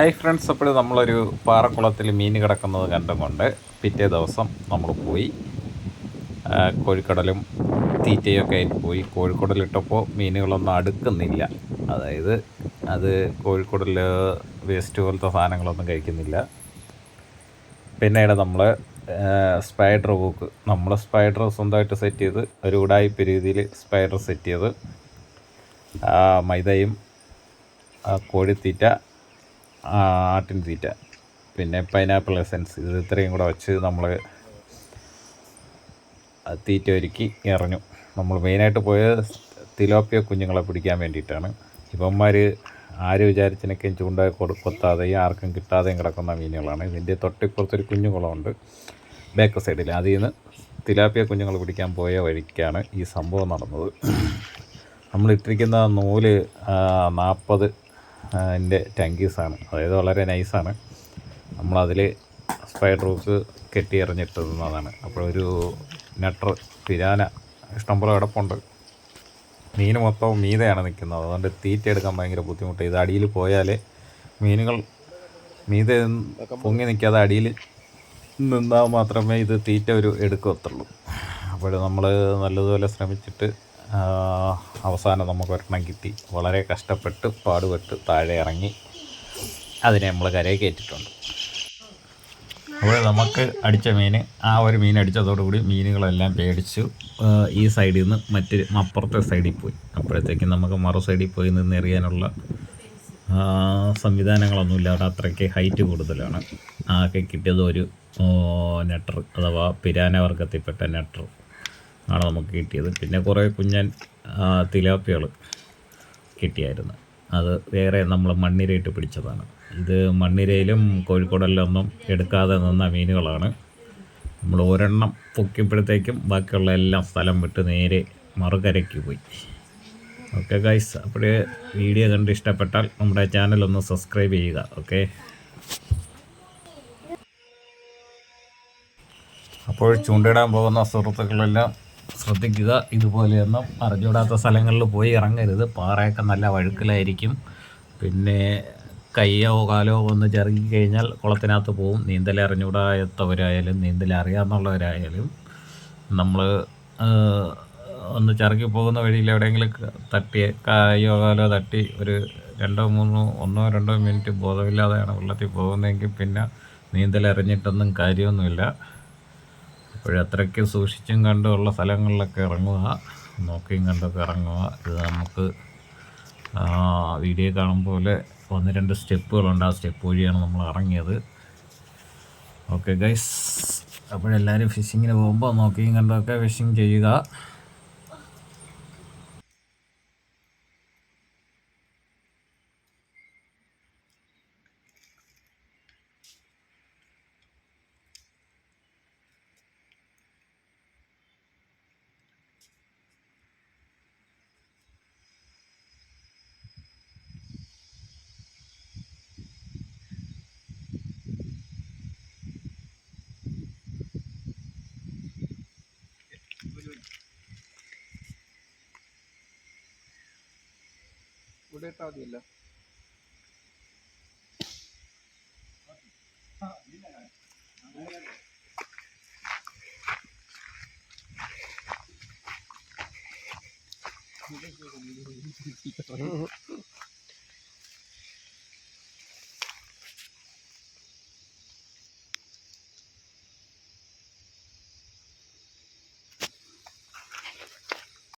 Hi friends, അപ്പോൾ നമ്മളൊരു പാറക്കുളത്തിൽ മീൻ കിടക്കുന്നത് കണ്ടുകൊണ്ട് പിറ്റേ ദിവസം നമ്മൾ പോയി കോഴിക്കടലും തീറ്റയൊക്കെ ആയിട്ട് പോയി. കോഴിക്കടലിട്ടപ്പോൾ മീനുകളൊന്നും അടുക്കുന്നില്ല. അതായത് അത് കോഴിക്കടലിൽ വേസ്റ്റ് പോലത്തെ സാധനങ്ങളൊന്നും കഴിക്കുന്നില്ല. പിന്നീട് നമ്മൾ സ്പൈഡർ ഹൂക്ക് സ്പൈഡർ സ്വന്തമായിട്ട് സെറ്റ് ചെയ്ത് ഒരു ഉടായിപ്പ് രീതിയിൽ സ്പൈഡർ സെറ്റ് ചെയ്ത് മൈദയും കോഴിത്തീറ്റ, ആട്ടിൻ തീറ്റ, പിന്നെ പൈനാപ്പിൾ എസൻസ്, ഇത് ഇത്രയും കൂടെ വെച്ച് നമ്മൾ തീറ്റ ഒരുക്കി എറിഞ്ഞു. നമ്മൾ മെയിനായിട്ട് പോയത് തിലോപ്പിയ കുഞ്ഞുങ്ങളെ പിടിക്കാൻ വേണ്ടിയിട്ടാണ്. ഇവന്മാർ ആര് വിചാരിച്ചതിനൊക്കെയും ചൂണ്ട കൊത്താതെയും ആർക്കും കിട്ടാതെയും കിടക്കുന്ന മീനുകളാണ്. ഇതിൻ്റെ തൊട്ടിപ്പുറത്തൊരു കുഞ്ഞുകുളമുണ്ട് ബാക്ക് സൈഡിൽ. അതിൽ നിന്ന് തിലാപ്പിയ കുഞ്ഞുങ്ങൾ പിടിക്കാൻ പോയ വഴിക്കാണ് ഈ സംഭവം നടന്നത്. നമ്മളിട്ടിരിക്കുന്ന നൂല് 40 ടങ്കീസാണ്. അതായത് വളരെ നൈസാണ്. നമ്മളതിൽ സ്പൈഡർ ഹൂക്ക് കെട്ടി എറിഞ്ഞിട്ടുന്നതാണ്. അപ്പോഴൊരു നെട്ടർ പിരാന ഇഷ്ടംപോലെ കിടപ്പുണ്ട്. മീൻ മൊത്തവും മീതയാണ് നിൽക്കുന്നത്. അതുകൊണ്ട് തീറ്റ എടുക്കാൻ ഭയങ്കര ബുദ്ധിമുട്ട്. ഇത് അടിയിൽ പോയാൽ മീനുകൾ മീതെ പൊങ്ങി നിൽക്കാതെ അടിയിൽ നിന്നാൽ മാത്രമേ ഇത് തീറ്റ എടുക്കത്തുള്ളൂ. അപ്പോൾ നമ്മൾ നല്ലതുപോലെ ശ്രമിച്ചിട്ട് അവസാനം നമുക്ക് ഒരെണ്ണം കിട്ടി. വളരെ കഷ്ടപ്പെട്ട് പാടുപെട്ട് താഴെ ഇറങ്ങി അതിനെ നമ്മൾ കരയെ കയറ്റിയിട്ടുണ്ട്. അപ്പോൾ നമുക്ക് അടിച്ച മീൻ, ഒരു മീൻ അടിച്ചതോടുകൂടി മീനുകളെല്ലാം പേടിച്ചു ഈ സൈഡിൽ നിന്ന് അപ്പുറത്തെ സൈഡിൽ പോയി. അപ്പോഴത്തേക്കും നമുക്ക് മറു സൈഡിൽ പോയി നിന്ന് എറിയാനുള്ള സംവിധാനങ്ങളൊന്നുമില്ല. അവിടെ അത്രയ്ക്ക് ഹൈറ്റ് കൂടുതലാണ്. ആകെ കിട്ടിയത് ഒരു നെട്ടർ അഥവാ പിരാന വർഗത്തിൽപ്പെട്ട നെട്ടർ ആണ് നമുക്ക് കിട്ടിയത്. പിന്നെ കുറേ കുഞ്ഞൻ തിലാപ്പികൾ കിട്ടിയായിരുന്നു. അത് വേറെ നമ്മൾ മണ്ണിരയിട്ട് പിടിച്ചതാണ്. ഇത് മണ്ണിരയിലും കോഴിക്കോടലിലൊന്നും എടുക്കാതെ നിന്ന മീനുകളാണ്. നമ്മൾ ഒരെണ്ണം പൊക്കിയപ്പോഴത്തേക്കും ബാക്കിയുള്ള എല്ലാം സ്ഥലം വിട്ട് നേരെ മറുകരയ്ക്ക് പോയി. ഓക്കെ ഗൈസ്, അപ്പോൾ വീഡിയോ കണ്ട് ഇഷ്ടപ്പെട്ടാൽ നമ്മുടെ ചാനലൊന്ന് സബ്സ്ക്രൈബ് ചെയ്യുക. ഓക്കെ, അപ്പോൾ ചൂണ്ടിടാൻ പോകുന്ന സുഹൃത്തുക്കളെല്ലാം ശ്രദ്ധിക്കുക. ഇതുപോലെയൊന്നും അറിഞ്ഞൂടാത്ത സ്ഥലങ്ങളിൽ പോയി ഇറങ്ങരുത്. പാറയൊക്കെ നല്ല വഴുക്കലായിരിക്കും. പിന്നെ കയ്യോ കാലോ ഒന്ന് ചെറുകി കഴിഞ്ഞാൽ കുളത്തിനകത്ത് പോവും. നീന്തൽ അറിഞ്ഞൂടാത്തവരായാലും നീന്തൽ അറിയാമെന്നുള്ളവരായാലും നമ്മൾ ഒന്ന് ചിറകി പോകുന്ന വഴിയിൽ എവിടെയെങ്കിലും തട്ടി കയ്യോ കാലോ തട്ടി ഒരു 1-2 മിനിറ്റ് ബോധമില്ലാതെയാണ് വെള്ളത്തിൽ പോകുന്നതെങ്കിൽ പിന്നെ നീന്തൽ അറിഞ്ഞിട്ടൊന്നും കാര്യമൊന്നുമില്ല. അപ്പോഴത്രയ്ക്ക് സൂക്ഷിച്ചും കണ്ടുള്ള സ്ഥലങ്ങളിലൊക്കെ ഇറങ്ങുക, നോക്കിയും കണ്ടൊക്കെ ഇറങ്ങുക. ഇത് നമുക്ക് വീഡിയോ കാണുമ്പോൾ 1-2 സ്റ്റെപ്പുകളുണ്ട്. ആ സ്റ്റെപ്പ് വഴിയാണ് നമ്മൾ ഇറങ്ങിയത്. ഓക്കെ ഗൈസ്, അപ്പോഴെല്ലാവരും ഫിഷിങ്ങിന് പോകുമ്പോൾ നോക്കിയും കണ്ടൊക്കെ ഫിഷിങ് ചെയ്യുക. ഇവിടെ ഇട്ടാൽ മതിയല്ലോ.